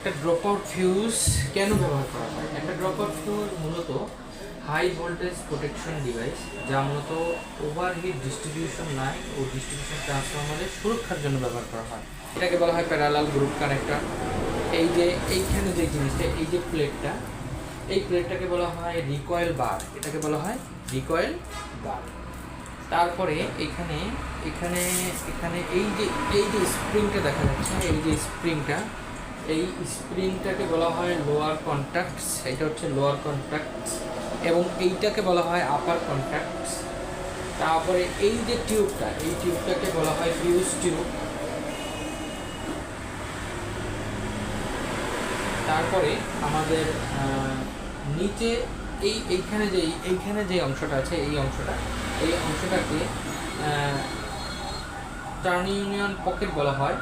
একটা drop out fuse কেন ব্যবহার করা হয়? একটা ড্রপ আউট ফিউজ মূলত হাই ভোল্টেজ প্রোটেকশন ডিভাইস, যা মূলত ওভারহিট ডিস্ট্রিবিউশন লাইন ও ডিস্ট্রিবিউশন ট্রান্সফরমারের সুরক্ষার জন্য ব্যবহার করা হয়। এটাকে বলা হয় প্যারালাল গ্রুপ কানেক্টর। এই যে এইখানে যে জিনিসটা, এই যে প্লেটটা, এই প্লেটটাকে বলা হয় রিকয়েল বার। এটাকে বলা হয় রিকয়েল বার। তারপরে এখানে এখানে এখানে এই যে স্প্রিংটা দেখা যাচ্ছে, এই যে স্প্রিংটা, এই স্প্রিংটাকে বলা হয় লোয়ার কন্ট্যাক্টস। এটা হচ্ছে লোয়ার কন্ট্যাক্টস এবং এইটাকে বলা হয় আপার কন্ট্যাক্টস। তারপরে এই যে টিউবটা, এই টিউবটাকে বলা হয় ফিউজ টিউব। তারপরে আমাদের নিচে এইখানে যে অংশটা আছে, এই অংশটাকে টার্ন ইউনিয়ন পকেট বলা হয়।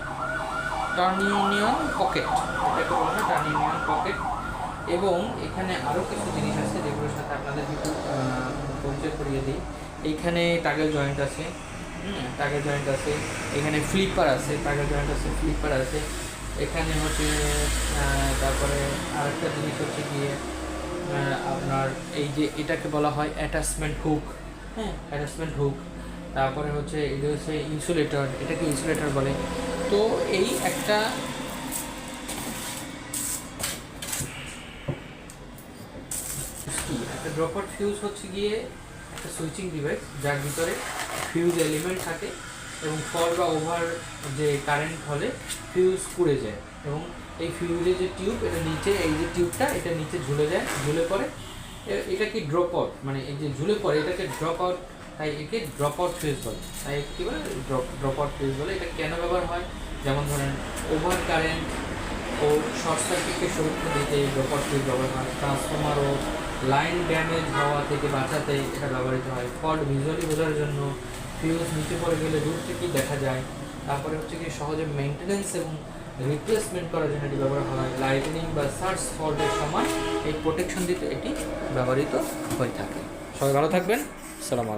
টার্ন ইউনিয়ন পকেট, এটাকে বলা হয় টার্ন ইউনিয়ন পকেট। এবং এখানে আরও কিছু জিনিস আছে যেগুলোর সাথে আপনাদের কিছু পরিচয় করিয়ে দিই। এইখানে টাগেল জয়েন্ট আছে, টাগেল জয়েন্ট আছে। এখানে ফ্লিপার আছে, টাগেল জয়েন্ট আছে, ফ্লিপার আছে। এখানে হচ্ছে তারপরে আরেকটা জিনিস হচ্ছে গিয়ে আপনার এই যে এটাকে বলা হয় অ্যাটাচমেন্ট হুক। Attachment hook. তারপরে হচ্ছে এটা হচ্ছে ইনসুলেটর, এটাকে ইনসুলেটর বলে। তো এই একটা ড্রপ আউট ফিউজ হচ্ছে গিয়ে একটা সুইচিং ডিভাইস, যার ভিতরে ফিউজ এলিমেন্ট থাকে এবং ফল বা ওভার যে কারেন্ট হলে ফিউজ পুড়ে যায় এবং এই ফিউজের যে টিউব, এটা নিচে, এই যে টিউবটা এটা নিচে ঝুলে যায়, ঝুলে পড়ে। এটা কি ড্রপ আউট, মানে এই যে ঝুলে পড়ে এটাকে ড্রপ আউট, তাই একে ড্রপ আউট ফিউজ বলে। তাই কী বলে? ড্রপ আউট ফিউজ বলে। এটা কেন ব্যবহার হয়? যেমন ধরেন ওভার কারেন্ট ও শর্ট সার্কিটকে সুরক্ষা দিতে ড্রপ আউট ফিউজ ব্যবহার হয়। ট্রান্সফর্মার ও লাইন ড্যামেজ হওয়া থেকে বাঁচাতে এটা ব্যবহৃত হয়। ফল্ট ভিজুয়ালি বোঝার জন্য, ফিউজ নিচে পড়ে গেলে দূর থেকেই দেখা যায়। তারপরে হচ্ছে কি সহজে মেনটেন্যান্স এবং রিপ্লেসমেন্ট করার জন্য এটি ব্যবহার হয়। লাইটনিং বা সার্চ ফল্টের সময় এই প্রোটেকশন দিতে এটি ব্যবহৃত হয়ে থাকে। সবাই ভালো থাকবেন। সালাম আলাইকুম।